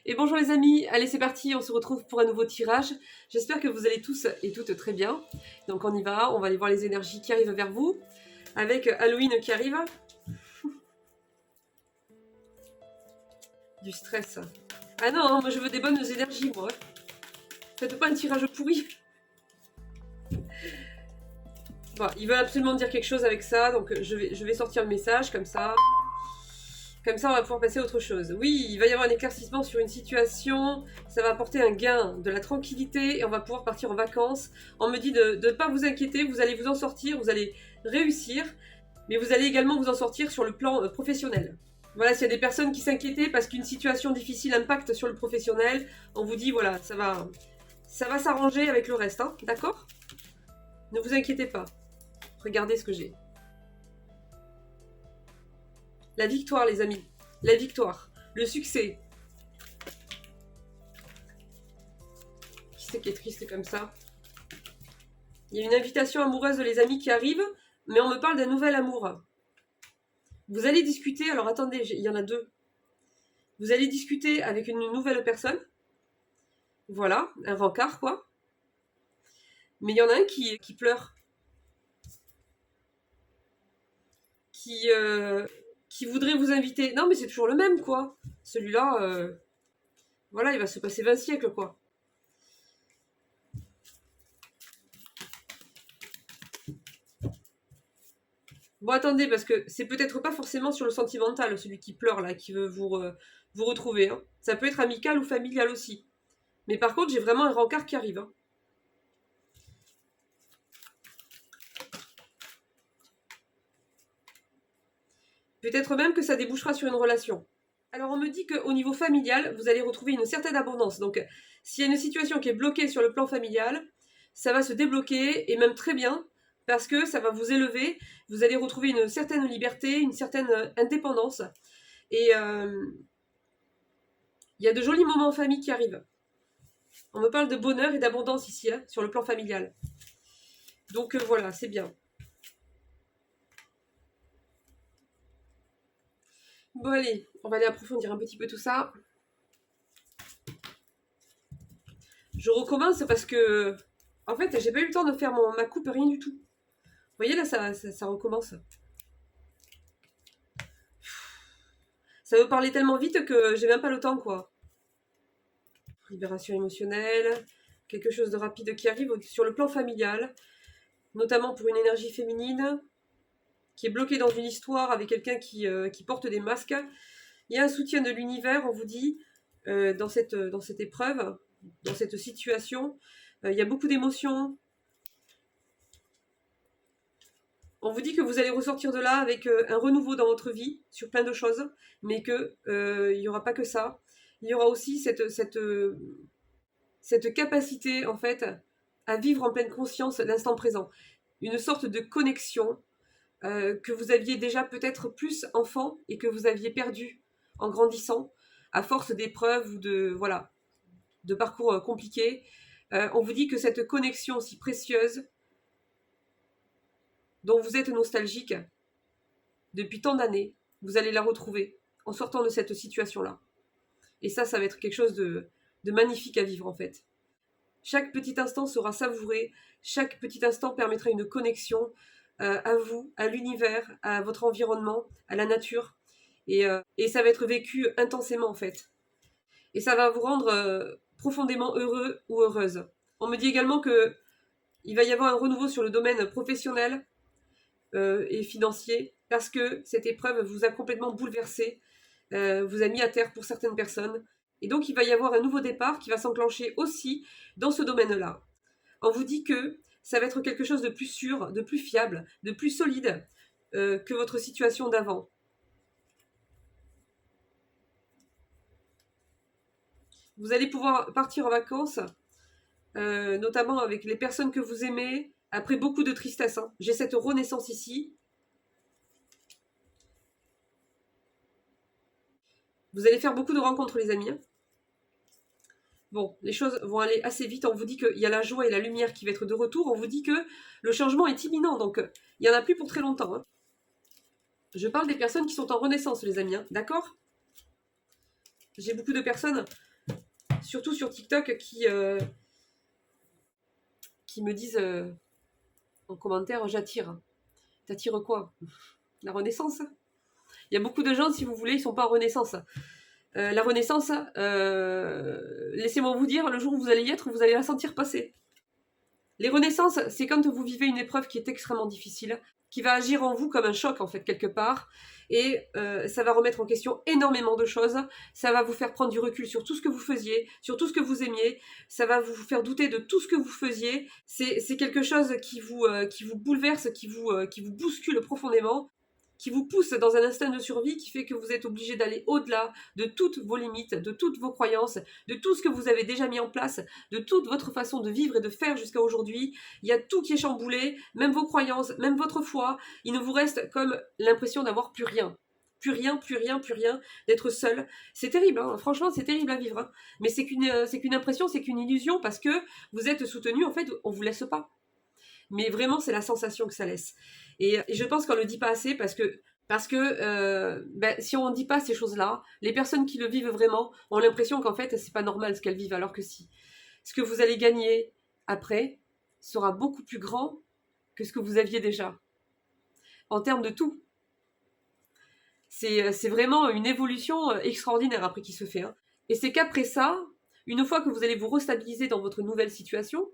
Et bonjour les amis, allez c'est parti, on se retrouve pour un nouveau tirage. J'espère que vous allez tous et toutes très bien. Donc on y va, on va aller voir les énergies qui arrivent vers vous. Avec Halloween qui arrive. Du stress. Ah non, moi je veux des bonnes énergies moi. Faites pas un tirage pourri. Bon, ils veulent absolument dire quelque chose avec ça, donc je vais sortir le message comme ça. Comme ça, on va pouvoir passer à autre chose. Oui, il va y avoir un éclaircissement sur une situation. Ça va apporter un gain, de la tranquillité, et on va pouvoir partir en vacances. On me dit de ne pas vous inquiéter, vous allez vous en sortir, vous allez réussir. Mais vous allez également vous en sortir sur le plan professionnel. Voilà, s'il y a des personnes qui s'inquiétaient parce qu'une situation difficile impacte sur le professionnel, on vous dit, voilà, ça va s'arranger avec le reste, hein, d'accord? Ne vous inquiétez pas. Regardez ce que j'ai. La victoire, les amis. La victoire. Le succès. Qui c'est qui est triste comme ça? Il y a une invitation amoureuse de les amis qui arrive, mais on me parle d'un nouvel amour. Vous allez discuter, alors attendez, il y en a deux. Vous allez discuter avec une nouvelle personne. Voilà, un rencard quoi. Mais il y en a un qui pleure. Qui voudrait vous inviter. Non mais c'est toujours le même quoi. Celui-là, voilà, il va se passer 20 siècles quoi. Bon, attendez, parce que c'est peut-être pas forcément sur le sentimental, celui qui pleure, là, qui veut vous retrouver. Hein. Ça peut être amical ou familial aussi. Mais par contre, j'ai vraiment un rencard qui arrive. Hein. Peut-être même que ça débouchera sur une relation. Alors, on me dit qu'au niveau familial, vous allez retrouver une certaine abondance. Donc, s'il y a une situation qui est bloquée sur le plan familial, ça va se débloquer, et même très bien, parce que ça va vous élever. Vous allez retrouver une certaine liberté, une certaine indépendance. Et il y a de jolis moments en famille qui arrivent. On me parle de bonheur et d'abondance ici, hein, sur le plan familial. Donc voilà, c'est bien. Bon allez, on va aller approfondir un petit peu tout ça. Je recommence parce que, en fait, j'ai pas eu le temps de faire ma coupe, rien du tout. Vous voyez là, ça recommence. Ça veut parler tellement vite que j'ai même pas le temps, quoi. Libération émotionnelle, quelque chose de rapide qui arrive sur le plan familial, notamment pour une énergie féminine qui est bloquée dans une histoire avec quelqu'un qui porte des masques. Il y a un soutien de l'univers, on vous dit, dans cette épreuve, dans cette situation. Il y a beaucoup d'émotions. On vous dit que vous allez ressortir de là avec un renouveau dans votre vie sur plein de choses, mais qu'il n'y aura pas que ça. Il y aura aussi cette capacité, en fait, à vivre en pleine conscience l'instant présent. Une sorte de connexion que vous aviez déjà peut-être plus enfant et que vous aviez perdu en grandissant à force d'épreuves ou de parcours compliqués. On vous dit que cette connexion si précieuse dont vous êtes nostalgique depuis tant d'années, vous allez la retrouver en sortant de cette situation-là. Et ça va être quelque chose de magnifique à vivre en fait. Chaque petit instant sera savouré, chaque petit instant permettra une connexion à vous, à l'univers, à votre environnement, à la nature. Et ça va être vécu intensément en fait. Et ça va vous rendre profondément heureux ou heureuse. On me dit également qu'il va y avoir un renouveau sur le domaine professionnel et financier parce que cette épreuve vous a complètement bouleversé, vous a mis à terre pour certaines personnes. Et donc il va y avoir un nouveau départ qui va s'enclencher aussi dans ce domaine-là. On vous dit que ça va être quelque chose de plus sûr, de plus fiable, de plus solide que votre situation d'avant. Vous allez pouvoir partir en vacances, notamment avec les personnes que vous aimez, après beaucoup de tristesse. Hein. J'ai cette renaissance ici. Vous allez faire beaucoup de rencontres, les amis. Hein. Bon, les choses vont aller assez vite. On vous dit qu'il y a la joie et la lumière qui va être de retour. On vous dit que le changement est imminent, donc il n'y en a plus pour très longtemps. Hein. Je parle des personnes qui sont en renaissance, les amis. Hein. D'accord ? J'ai beaucoup de personnes surtout sur TikTok, qui me disent en commentaire, j'attire. T'attires quoi? La renaissance. Il y a beaucoup de gens, si vous voulez, ils sont pas en renaissance. La renaissance, laissez-moi vous dire, le jour où vous allez y être, vous allez la sentir passer. Les renaissances, c'est quand vous vivez une épreuve qui est extrêmement difficile, qui va agir en vous comme un choc, en fait, quelque part, et ça va remettre en question énormément de choses, ça va vous faire prendre du recul sur tout ce que vous faisiez, sur tout ce que vous aimiez, ça va vous faire douter de tout ce que vous faisiez, c'est quelque chose qui vous bouleverse, qui vous bouscule profondément, qui vous pousse dans un instinct de survie qui fait que vous êtes obligé d'aller au-delà de toutes vos limites, de toutes vos croyances, de tout ce que vous avez déjà mis en place, de toute votre façon de vivre et de faire jusqu'à aujourd'hui. Il y a tout qui est chamboulé, même vos croyances, même votre foi. Il ne vous reste comme l'impression d'avoir plus rien. Plus rien, plus rien, plus rien, d'être seul. C'est terrible, hein. Franchement, c'est terrible à vivre. Hein. Mais c'est qu'une impression, c'est qu'une illusion parce que vous êtes soutenu, en fait, on ne vous laisse pas. Mais vraiment, c'est la sensation que ça laisse. Et je pense qu'on ne le dit pas assez parce que si on ne dit pas ces choses-là, les personnes qui le vivent vraiment ont l'impression qu'en fait, c'est pas normal ce qu'elles vivent, alors que si. Ce que vous allez gagner après sera beaucoup plus grand que ce que vous aviez déjà. En termes de tout. C'est vraiment une évolution extraordinaire après qui se fait. Hein. Et c'est qu'après ça, une fois que vous allez vous restabiliser dans votre nouvelle situation,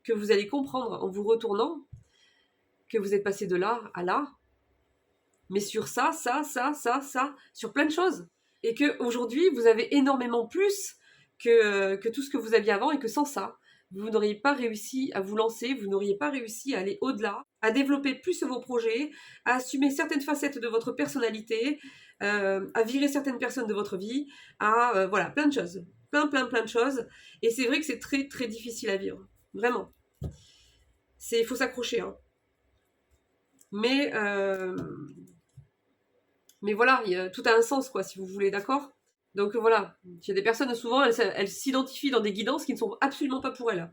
que vous allez comprendre en vous retournant que vous êtes passé de là à là, mais sur ça, sur plein de choses. Et qu'aujourd'hui, vous avez énormément plus que tout ce que vous aviez avant et que sans ça, vous n'auriez pas réussi à vous lancer, vous n'auriez pas réussi à aller au-delà, à développer plus vos projets, à assumer certaines facettes de votre personnalité, à virer certaines personnes de votre vie, voilà, plein de choses. Plein de choses. Et c'est vrai que c'est très, très difficile à vivre. Vraiment. Il faut s'accrocher. Hein. Mais voilà, tout a un sens, quoi, si vous voulez, d'accord? Donc voilà, il y a des personnes, souvent, elles s'identifient dans des guidances qui ne sont absolument pas pour elles.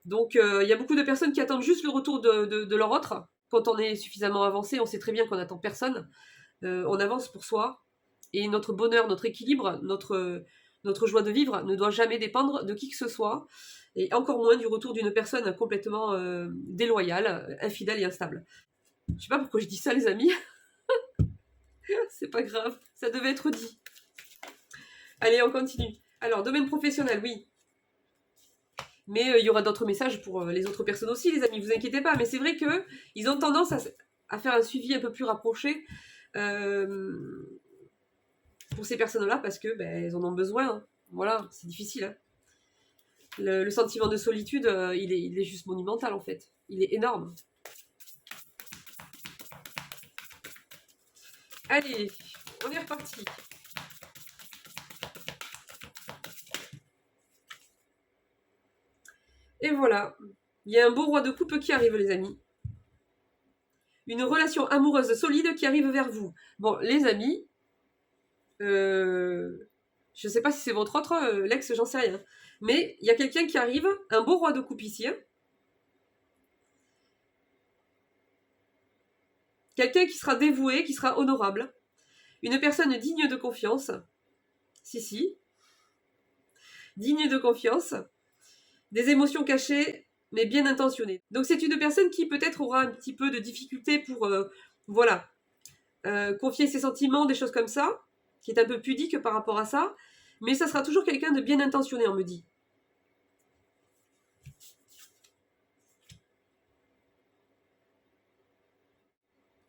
Donc il y a beaucoup de personnes qui attendent juste le retour de leur autre. Quand on est suffisamment avancé, on sait très bien qu'on n'attend personne. On avance pour soi. Et notre bonheur, notre équilibre, notre joie de vivre ne doit jamais dépendre de qui que ce soit. Et encore moins du retour d'une personne complètement déloyale, infidèle et instable. Je sais pas pourquoi je dis ça, les amis. C'est pas grave, ça devait être dit. Allez, on continue. Alors, domaine professionnel, oui. Mais il y aura d'autres messages pour les autres personnes aussi, les amis, vous inquiétez pas. Mais c'est vrai qu'ils ont tendance à faire un suivi un peu plus rapproché pour ces personnes-là parce que elles en ont besoin. Hein. Voilà, c'est difficile. Hein. Le sentiment de solitude, il est juste monumental en fait. Il est énorme. Allez, on est reparti. Et voilà. Il y a un beau roi de coupe qui arrive, les amis. Une relation amoureuse solide qui arrive vers vous. Bon, les amis, je ne sais pas si c'est votre autre, l'ex, j'en sais rien. Mais il y a quelqu'un qui arrive, un beau roi de coupe ici. Hein. Quelqu'un qui sera dévoué, qui sera honorable. Une personne digne de confiance. Si. Digne de confiance. Des émotions cachées, mais bien intentionnées. Donc c'est une personne qui peut-être aura un petit peu de difficulté pour, confier ses sentiments, des choses comme ça, qui est un peu pudique par rapport à ça, mais ça sera toujours quelqu'un de bien intentionné, on me dit.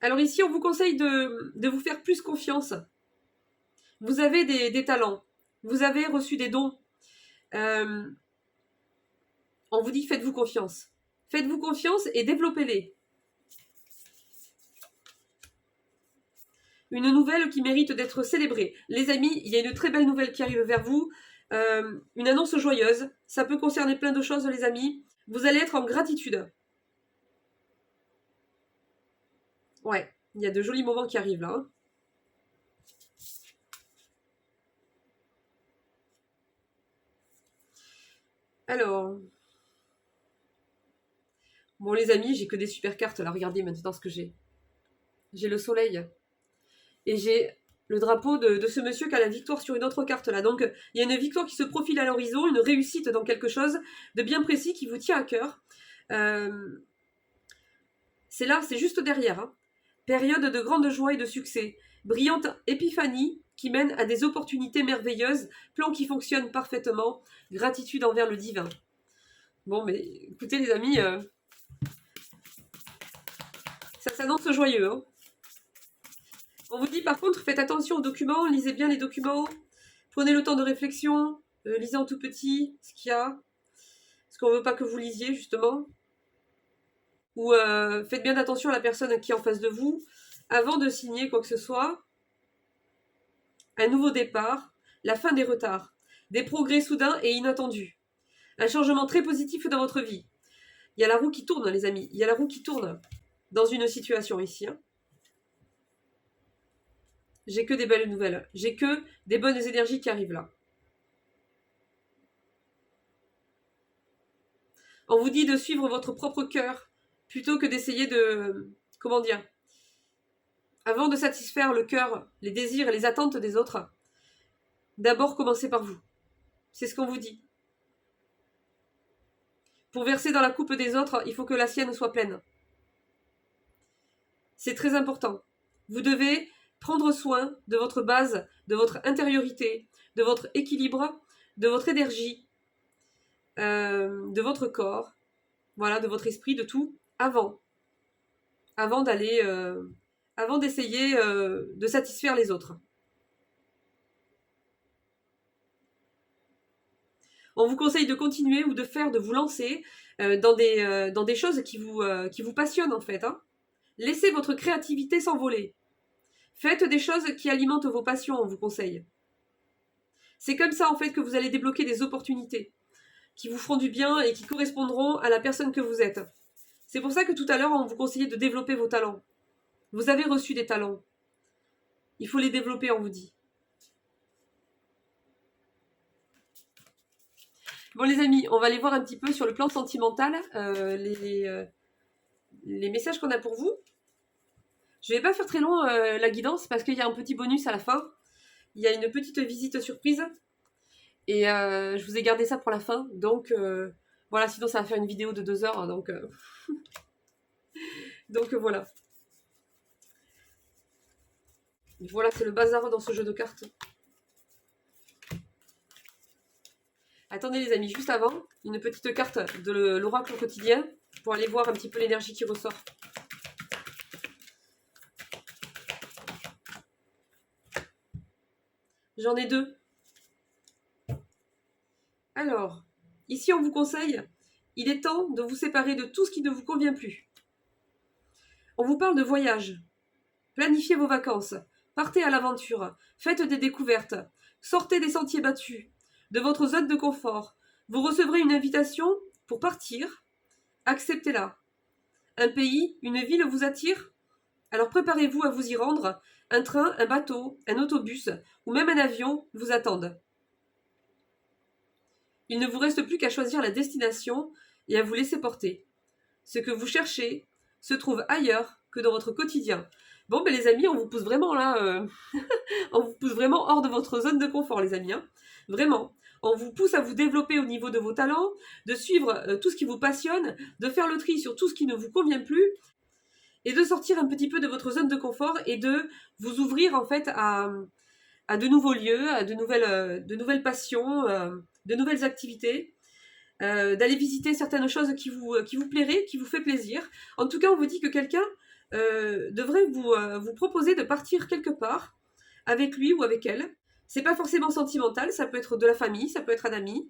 Alors ici, on vous conseille de vous faire plus confiance. Vous avez des talents, vous avez reçu des dons. On vous dit faites-vous confiance. Faites-vous confiance et développez-les. Une nouvelle qui mérite d'être célébrée. Les amis, il y a une très belle nouvelle qui arrive vers vous. Une annonce joyeuse. Ça peut concerner plein de choses, les amis. Vous allez être en gratitude. Ouais, il y a de jolis moments qui arrivent là. Hein. Alors... Bon, les amis, j'ai que des super cartes là. Regardez maintenant ce que j'ai. J'ai le soleil. Et j'ai le drapeau de ce monsieur qui a la victoire sur une autre carte là. Donc il y a une victoire qui se profile à l'horizon, une réussite dans quelque chose de bien précis qui vous tient à cœur. C'est là, c'est juste derrière. Hein. Période de grande joie et de succès. Brillante épiphanie qui mène à des opportunités merveilleuses. Plan qui fonctionne parfaitement. Gratitude envers le divin. Bon, mais écoutez les amis, ça s'annonce joyeux. Hein. On vous dit par contre, faites attention aux documents, lisez bien les documents. Prenez le temps de réflexion. Lisez en tout petit ce qu'il y a. Ce qu'on ne veut pas que vous lisiez justement. Ou faites bien attention à la personne qui est en face de vous avant de signer quoi que ce soit. Un nouveau départ, la fin des retards, des progrès soudains et inattendus, un changement très positif dans votre vie. Il y a la roue qui tourne, les amis, il y a la roue qui tourne dans une situation ici. Hein. J'ai que des belles nouvelles, j'ai que des bonnes énergies qui arrivent là. On vous dit de suivre votre propre cœur plutôt que d'essayer de... Comment dire ? Avant de satisfaire le cœur, les désirs et les attentes des autres, d'abord commencez par vous. C'est ce qu'on vous dit. Pour verser dans la coupe des autres, il faut que la sienne soit pleine. C'est très important. Vous devez prendre soin de votre base, de votre intériorité, de votre équilibre, de votre énergie, de votre corps, voilà, de votre esprit, de tout, avant d'aller, avant d'essayer de satisfaire les autres. On vous conseille de continuer ou de vous lancer dans des choses qui vous passionnent en fait. Hein. Laissez votre créativité s'envoler. Faites des choses qui alimentent vos passions, on vous conseille. C'est comme ça en fait que vous allez débloquer des opportunités qui vous feront du bien et qui correspondront à la personne que vous êtes. C'est pour ça que tout à l'heure on vous conseillait de développer vos talents. Vous avez reçu des talents. Il faut les développer, on vous dit. Bon les amis, on va aller voir un petit peu sur le plan sentimental les messages qu'on a pour vous. Je vais pas faire très long la guidance parce qu'il y a un petit bonus à la fin. Il y a une petite visite surprise. Et je vous ai gardé ça pour la fin. Donc voilà, sinon ça va faire une vidéo de 2 heures. Donc voilà. Voilà, c'est le bazar dans ce jeu de cartes. Attendez les amis, juste avant, une petite carte de l'oracle quotidien pour aller voir un petit peu l'énergie qui ressort. J'en ai 2. Alors, ici on vous conseille, il est temps de vous séparer de tout ce qui ne vous convient plus. On vous parle de voyage. Planifiez vos vacances, partez à l'aventure, faites des découvertes, sortez des sentiers battus, de votre zone de confort. Vous recevrez une invitation pour partir, acceptez-la. Un pays, une ville vous attire? Alors préparez-vous à vous y rendre. Un train, un bateau, un autobus ou même un avion vous attendent. Il ne vous reste plus qu'à choisir la destination et à vous laisser porter. Ce que vous cherchez se trouve ailleurs que dans votre quotidien. Bon, ben les amis, on vous pousse vraiment là, on vous pousse vraiment hors de votre zone de confort, les amis. Hein. Vraiment. On vous pousse à vous développer au niveau de vos talents, de suivre tout ce qui vous passionne, de faire le tri sur tout ce qui ne vous convient plus, et de sortir un petit peu de votre zone de confort et de vous ouvrir en fait à de nouveaux lieux, à de nouvelles passions, de nouvelles activités. D'aller visiter certaines choses qui vous plairaient, qui vous fait plaisir. En tout cas, on vous dit que quelqu'un devrait vous proposer de partir quelque part avec lui ou avec elle. C'est pas forcément sentimental, ça peut être de la famille, ça peut être un ami,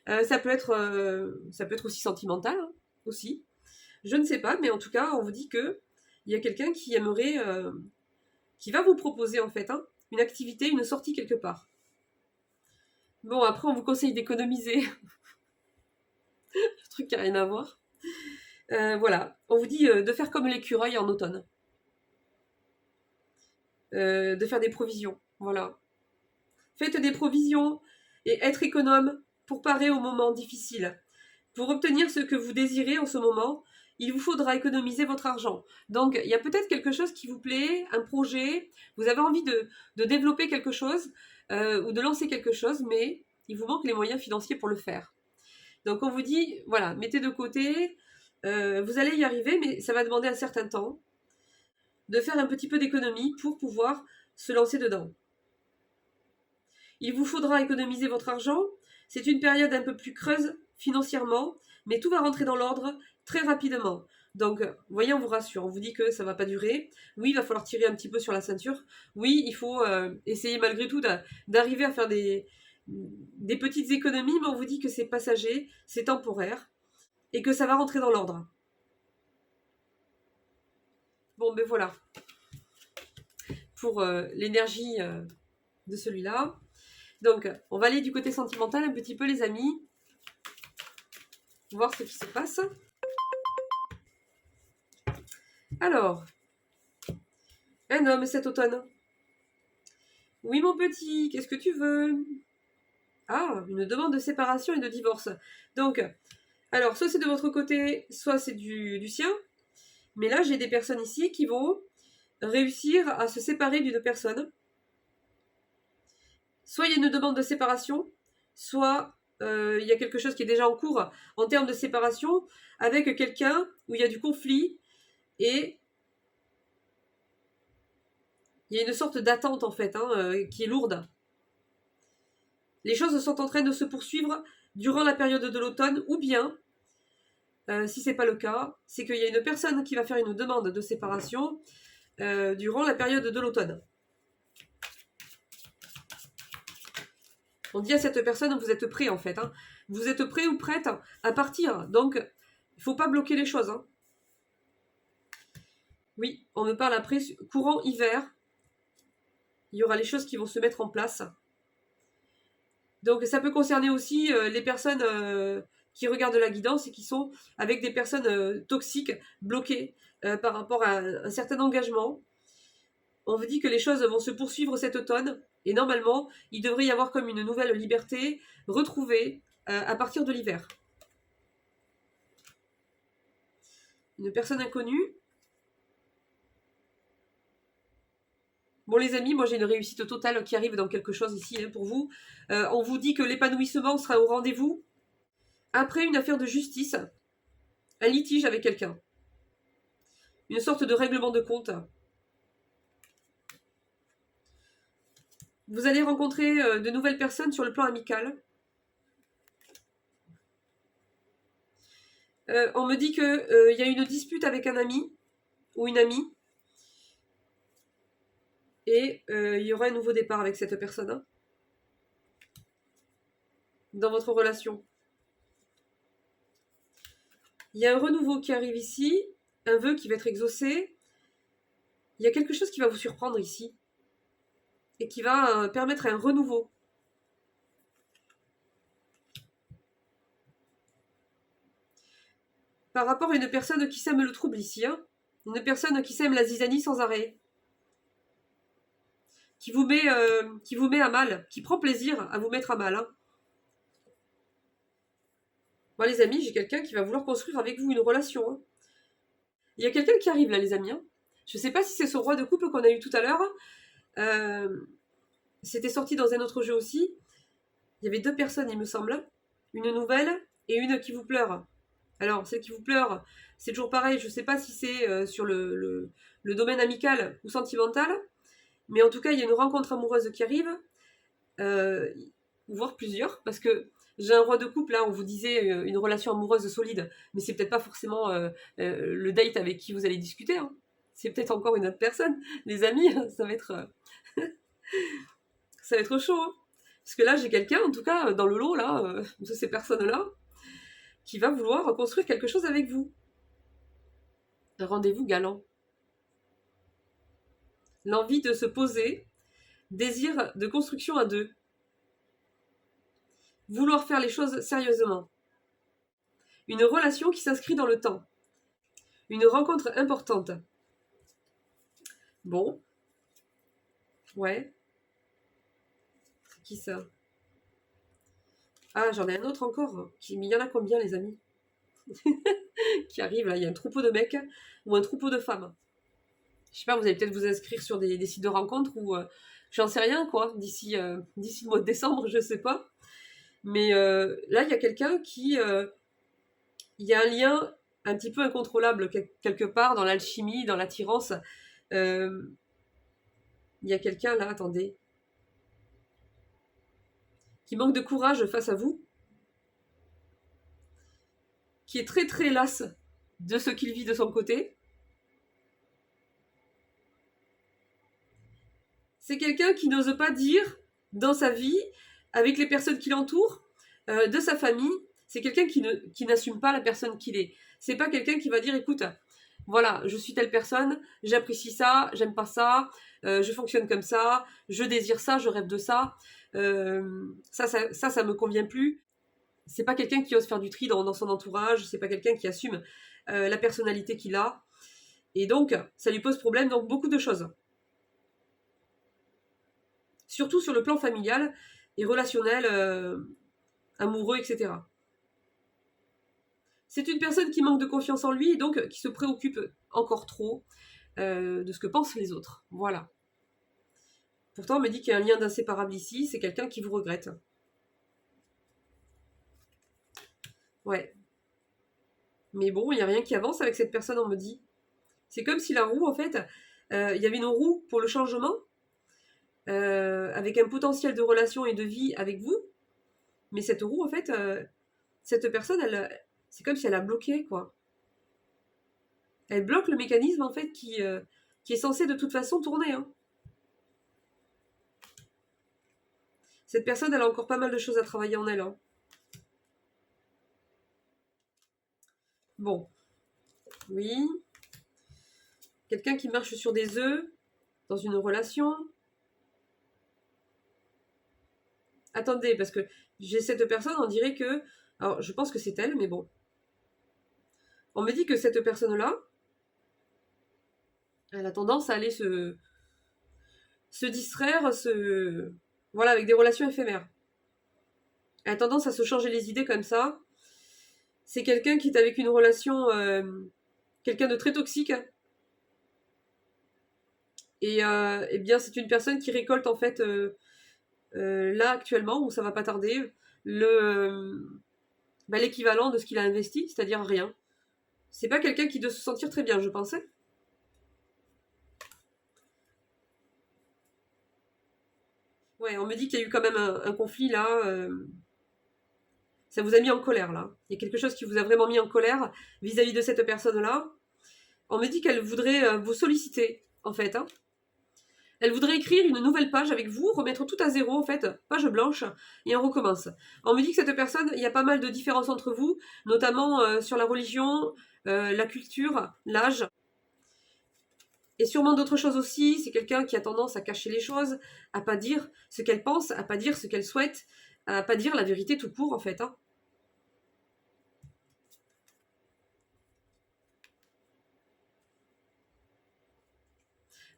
ça peut être aussi sentimental, hein, aussi. Je ne sais pas, mais en tout cas, on vous dit que il y a quelqu'un qui aimerait, qui va vous proposer en fait, hein, une activité, une sortie quelque part. Bon, après, on vous conseille d'économiser. Le truc qui n'a rien à voir. Voilà, on vous dit de faire comme l'écureuil en automne. De faire des provisions, voilà. Faites des provisions et être économe pour parer aux moments difficiles. Pour obtenir ce que vous désirez en ce moment il vous faudra économiser votre argent. Donc, il y a peut-être quelque chose qui vous plaît, un projet, vous avez envie de développer quelque chose ou de lancer quelque chose, mais il vous manque les moyens financiers pour le faire. Donc, on vous dit, voilà, mettez de côté, vous allez y arriver, mais ça va demander un certain temps de faire un petit peu d'économie pour pouvoir se lancer dedans. Il vous faudra économiser votre argent. C'est une période un peu plus creuse financièrement, mais tout va rentrer dans l'ordre très rapidement. Donc, vous voyez, on vous rassure, on vous dit que ça ne va pas durer. Oui, il va falloir tirer un petit peu sur la ceinture. Oui, il faut essayer malgré tout d'arriver à faire des petites économies, mais on vous dit que c'est passager, c'est temporaire, et que ça va rentrer dans l'ordre. Bon, ben voilà, pour l'énergie de celui-là. Donc, on va aller du côté sentimental un petit peu, les amis. Voir ce qui se passe. Alors, un homme cet automne. Oui, mon petit, qu'est-ce que tu veux? Ah, une demande de séparation et de divorce. Donc, alors, soit c'est de votre côté, soit c'est du sien. Mais là, j'ai des personnes ici qui vont réussir à se séparer d'une personne. Soit il y a une demande de séparation, soit il y a quelque chose qui est déjà en cours en termes de séparation avec quelqu'un où il y a du conflit et il y a une sorte d'attente en fait qui est lourde. Les choses sont en train de se poursuivre durant la période de l'automne ou bien, si c'est pas le cas, c'est qu'il y a une personne qui va faire une demande de séparation durant la période de l'automne. On dit à cette personne, vous êtes prêt en fait. Vous êtes prêt ou prête à partir. Donc, il ne faut pas bloquer les choses. Oui, on me parle après, courant hiver. Il y aura les choses qui vont se mettre en place. Donc, ça peut concerner aussi les personnes qui regardent la guidance et qui sont avec des personnes toxiques, bloquées par rapport à un certain engagement. On vous dit que les choses vont se poursuivre cet automne et normalement, il devrait y avoir comme une nouvelle liberté retrouvée à partir de l'hiver. Une personne inconnue. Bon les amis, moi j'ai une réussite totale qui arrive dans quelque chose ici pour vous. On vous dit que l'épanouissement sera au rendez-vous après une affaire de justice, un litige avec quelqu'un. Une sorte de règlement de compte. Vous allez rencontrer de nouvelles personnes sur le plan amical. On me dit qu'il y a une dispute avec un ami ou une amie. Et il y aura un nouveau départ avec cette personne dans votre relation. Il y a un renouveau qui arrive ici, un vœu qui va être exaucé. Il y a quelque chose qui va vous surprendre ici et qui va permettre un renouveau. Par rapport à une personne qui sème le trouble ici, une personne qui sème la zizanie sans arrêt, qui vous met à mal, qui prend plaisir à vous mettre à mal. Bon les amis, j'ai quelqu'un qui va vouloir construire avec vous une relation. Il y a quelqu'un qui arrive là les amis. Je ne sais pas si c'est ce roi de couple qu'on a eu tout à l'heure. C'était sorti dans un autre jeu aussi. Il y avait 2 personnes il me semble. Une nouvelle et une qui vous pleure. Alors celle qui vous pleure, c'est toujours pareil. Je ne sais pas si c'est sur le domaine amical ou sentimental. Mais en tout cas, il y a une rencontre amoureuse qui arrive. Voire plusieurs. Parce que j'ai un roi de couple, là, on vous disait une relation amoureuse solide, mais c'est peut-être pas forcément le date avec qui vous allez discuter. C'est peut-être encore une autre personne. Les amis, ça va être chaud. Parce que là, j'ai quelqu'un, en tout cas, dans le lot, là, de ces personnes-là, qui va vouloir construire quelque chose avec vous. Un rendez-vous galant. L'envie de se poser, désir de construction à 2. Vouloir faire les choses sérieusement. Une relation qui s'inscrit dans le temps. Une rencontre importante. Bon. Ouais. C'est qui ça? Ah, j'en ai un autre encore. Il y en a combien, les amis? qui arrive, là, il y a un troupeau de mecs ou un troupeau de femmes. Je sais pas, vous allez peut-être vous inscrire sur des sites de rencontres ou j'en sais rien, quoi, d'ici le mois de décembre, je sais pas. Mais là, il y a quelqu'un qui... il y a un lien un petit peu incontrôlable quelque part dans l'alchimie, dans l'attirance. Il y a quelqu'un là, attendez, qui manque de courage face à vous, qui est très très lasse de ce qu'il vit de son côté. C'est quelqu'un qui n'ose pas dire dans sa vie, avec les personnes qui l'entourent, de sa famille, c'est quelqu'un qui n'assume pas la personne qu'il est. C'est pas quelqu'un qui va dire, écoute, voilà, je suis telle personne, j'apprécie ça, j'aime pas ça, je fonctionne comme ça, je désire ça, je rêve de ça, ça me convient plus. C'est pas quelqu'un qui ose faire du tri dans son entourage, c'est pas quelqu'un qui assume la personnalité qu'il a. Et donc, ça lui pose problème dans beaucoup de choses. Surtout sur le plan familial et relationnel, amoureux, etc. C'est une personne qui manque de confiance en lui et donc qui se préoccupe encore trop de ce que pensent les autres. Voilà. Pourtant, on me dit qu'il y a un lien d'inséparable ici, c'est quelqu'un qui vous regrette. Ouais. Mais bon, il n'y a rien qui avance avec cette personne, on me dit. C'est comme si la roue, en fait, il y avait une roue pour le changement, avec un potentiel de relation et de vie avec vous. Mais cette roue, en fait, cette personne, c'est comme si elle a bloqué, quoi. Elle bloque le mécanisme, en fait, qui est censé de toute façon tourner. Hein. Cette personne, elle a encore pas mal de choses à travailler en elle. Hein. Bon. Oui. Quelqu'un qui marche sur des œufs dans une relation. Attendez, parce que j'ai cette personne, on dirait que... Alors, je pense que c'est elle, mais bon. On me dit que cette personne-là, elle a tendance à aller se distraire, voilà, avec des relations éphémères. Elle a tendance à se changer les idées comme ça. C'est quelqu'un qui est avec une relation... quelqu'un de très toxique. Et eh bien, c'est une personne qui récolte, en fait, là, actuellement, où ça va pas tarder, l'équivalent de ce qu'il a investi, c'est-à-dire rien. C'est pas quelqu'un qui doit se sentir très bien, je pensais. Ouais, on me dit qu'il y a eu quand même un conflit là. Ça vous a mis en colère là. Il y a quelque chose qui vous a vraiment mis en colère vis-à-vis de cette personne-là. On me dit qu'elle voudrait vous solliciter, en fait. Hein. Elle voudrait écrire une nouvelle page avec vous, remettre tout à zéro, en fait, page blanche, et on recommence. On me dit que cette personne, il y a pas mal de différences entre vous, notamment sur la religion, la culture, l'âge. Et sûrement d'autres choses aussi, c'est quelqu'un qui a tendance à cacher les choses, à pas dire ce qu'elle pense, à pas dire ce qu'elle souhaite, à pas dire la vérité tout court en fait. Hein.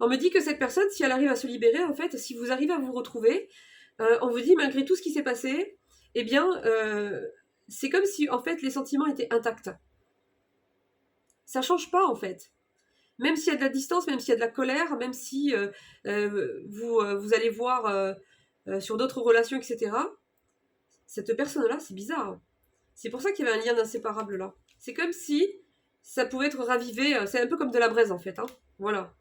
On me dit que cette personne, si elle arrive à se libérer, en fait, si vous arrivez à vous retrouver, on vous dit malgré tout ce qui s'est passé, eh bien, c'est comme si en fait les sentiments étaient intacts. Ça change pas en fait. Même s'il y a de la distance, même s'il y a de la colère, même si vous allez voir sur d'autres relations, etc., cette personne-là, c'est bizarre. C'est pour ça qu'il y avait un lien d'inséparable là. C'est comme si ça pouvait être ravivé, c'est un peu comme de la braise en fait. Hein. Voilà.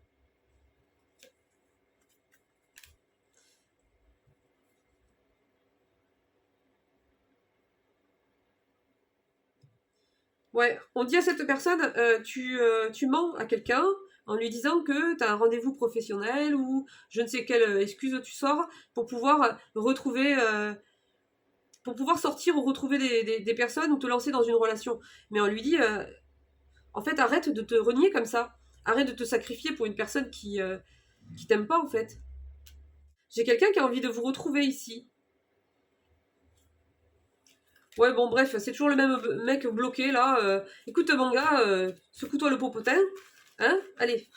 Ouais, on dit à cette personne, tu mens à quelqu'un en lui disant que tu as un rendez-vous professionnel ou je ne sais quelle excuse tu sors pour pouvoir retrouver pour pouvoir sortir ou retrouver des personnes ou te lancer dans une relation. Mais on lui dit, en fait, arrête de te renier comme ça. Arrête de te sacrifier pour une personne qui t'aime pas, en fait. J'ai quelqu'un qui a envie de vous retrouver ici. Ouais, bon, bref, c'est toujours le même mec bloqué, là. Écoute, mon gars, secoue-toi le popotin. Hein. Allez.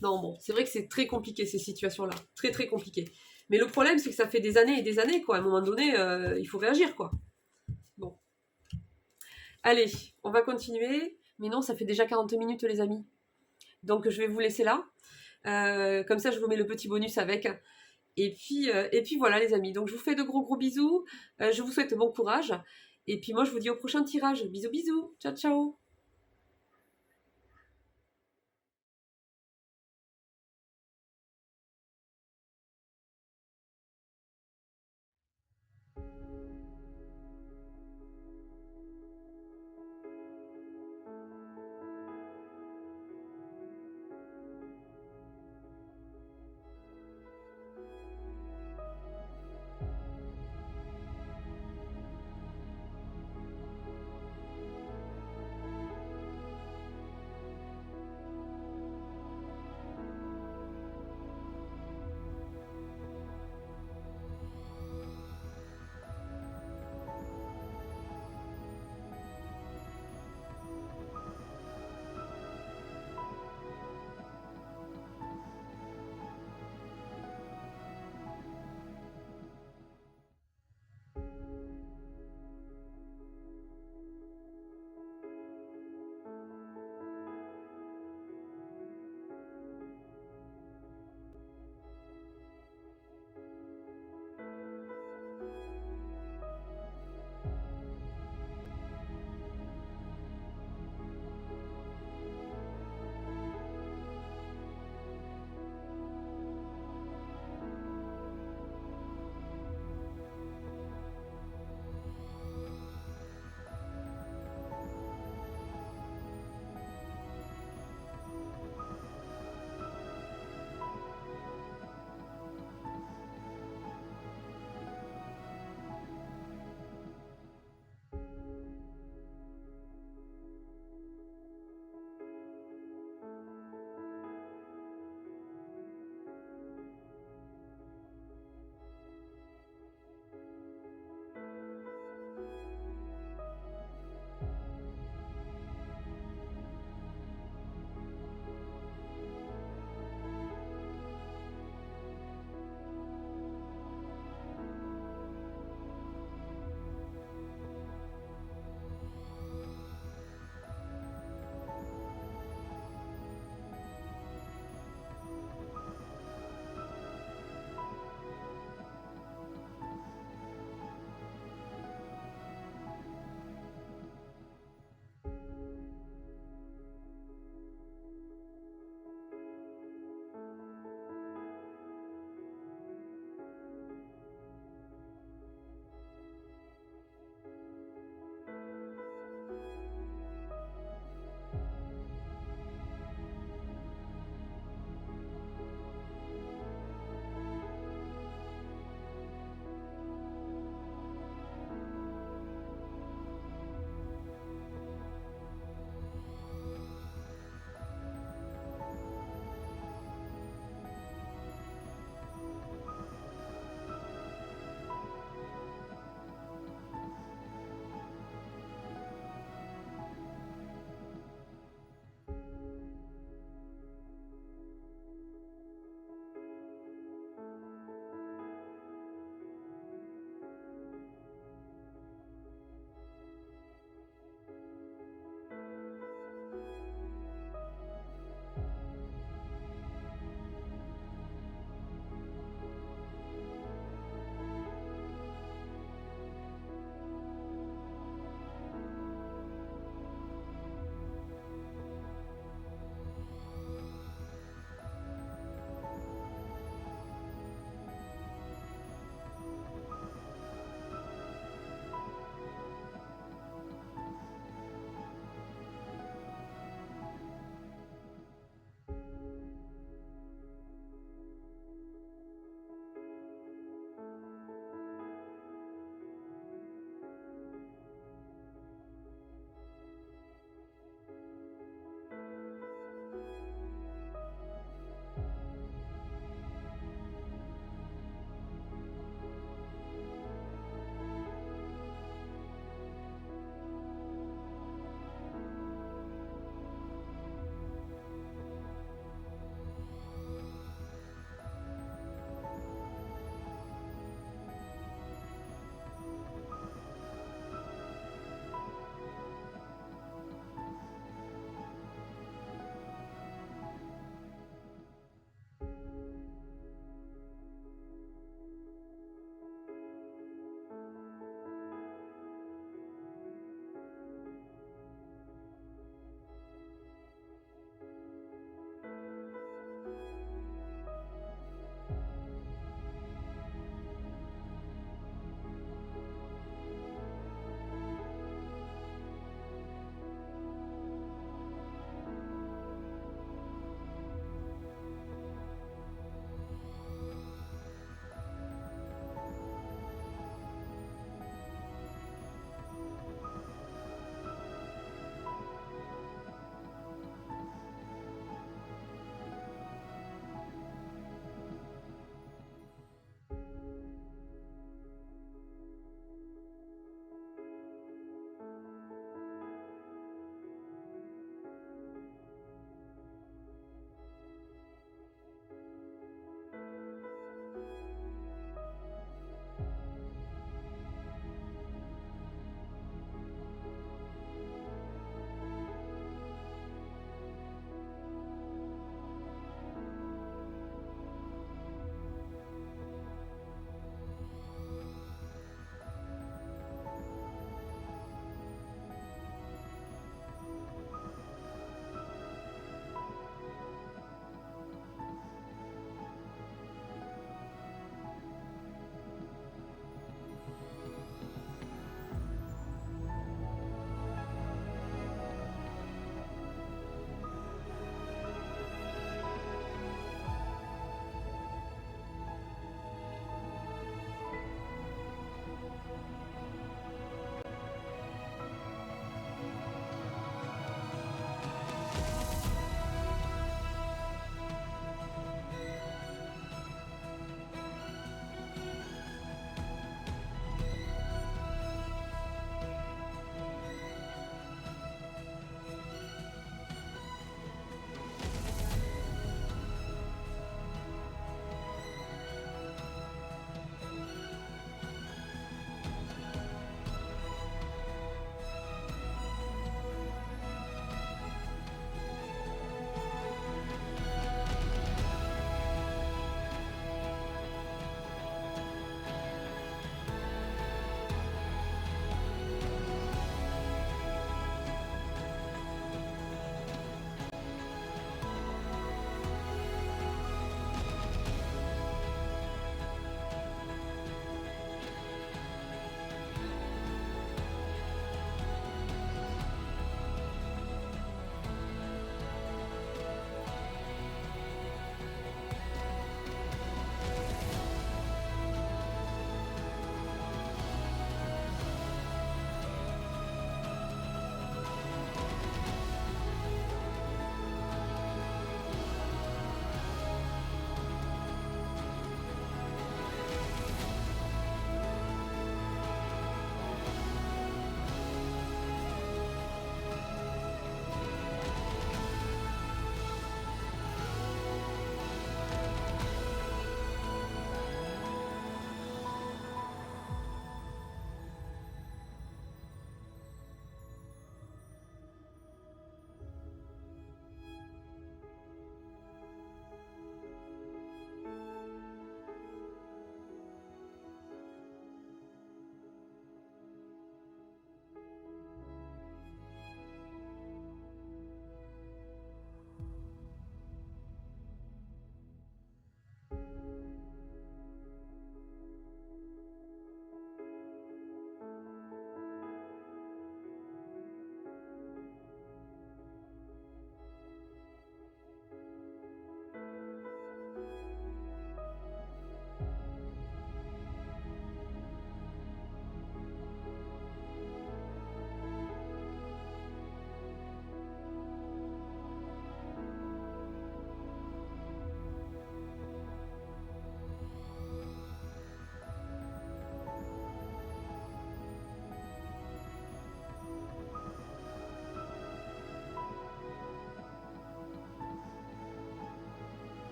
Non, bon, c'est vrai que c'est très compliqué, ces situations-là. Très, très compliqué. Mais le problème, c'est que ça fait des années et des années, quoi. À un moment donné, il faut réagir, quoi. Allez, on va continuer. Mais non, ça fait déjà 40 minutes, les amis. Donc, je vais vous laisser là. Comme ça, je vous mets le petit bonus avec. Et puis voilà, les amis. Donc, je vous fais de gros gros bisous. Je vous souhaite bon courage. Et puis moi, je vous dis au prochain tirage. Bisous, bisous. Ciao, ciao.